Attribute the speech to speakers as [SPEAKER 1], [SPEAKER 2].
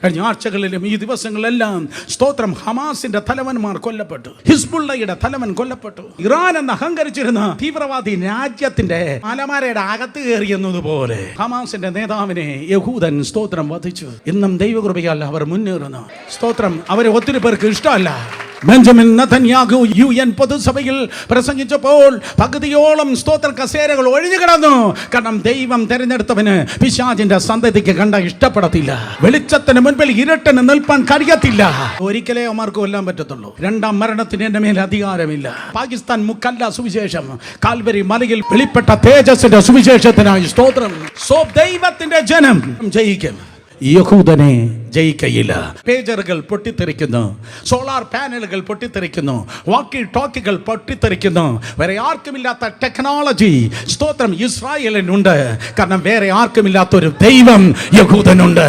[SPEAKER 1] കഴിഞ്ഞ ആഴ്ചകളിലും ഈ ദിവസങ്ങളിലെല്ലാം സ്തോത്രം, ഹമാസിന്റെ തലവന്മാർ കൊല്ലപ്പെട്ടു, ഹിസ്ബുള്ളയുടെ തലവൻ കൊല്ലപ്പെട്ടു. ഇറാൻ എന്ന് അഹങ്കരിച്ചിരുന്ന തീവ്രവാദി രാജ്യത്തിന്റെ അലമാരയുടെ അകത്ത് കയറിയെന്നതുപോലെ ഹമാസിന്റെ നേതാവിനെ യഹൂദൻ സ്തോത്രം വധിച്ചു. ഇന്നും ദൈവകൃപയാൽ അവർ മുന്നേറുന്നു. സ്തോത്രം, അവരെ ഒത്തിരി പേർക്ക് ഇഷ്ടമല്ല. ബെഞ്ചമിൻ നെതന്യാഹു UN പൊതുസഭയിൽ പ്രസംഗിച്ചപ്പോൾ പകുതിയോളം സ്തോത്ര കസേരകൾ ഒഴിഞ്ഞു കിടന്നു. കാരണം ദൈവം തെരഞ്ഞെടുത്തവന് പിശാചിന്റെ സന്തതിക്ക് കണ്ട ഇഷ്ടപ്പെടത്തില്ല. വെളിച്ചത്തിന് മുൻപിൽ ഇരുട്ടിന് നിൽപ്പാൻ കഴിയത്തില്ല. ഒരിക്കലേ അവർക്ക് കൊല്ലാൻ പറ്റത്തുള്ളൂ. രണ്ടാം മരണത്തിന് എന്റെ മേൽ അധികാരമില്ല. പാകിസ്ഥാൻ മുക്കല്ല സുവിശേഷം, കാൽവരി മലയിൽ വെളിപ്പെട്ട തേജസ്സിന്റെ സുവിശേഷത്തിനായി സ്തോത്രം. ദൈവത്തിന്റെ ജനം ജയിക്കും, യഹൂദനെ ജയിക്കയില്ല. പേജറുകൾ പൊട്ടിത്തെറിക്കുന്നു, സോളാർ പാനലുകൾ പൊട്ടിത്തെറിക്കുന്നു, വാക്കി ടോക്കികൾ പൊട്ടിത്തെറിക്കുന്നു. വേറെ ആർക്കുമില്ലാത്ത ടെക്നോളജി സ്തോത്രം ഇസ്രായേലിനുണ്ട്. കാരണം വേറെ ആർക്കുമില്ലാത്തൊരു ദൈവം യഹൂദനുണ്ട്.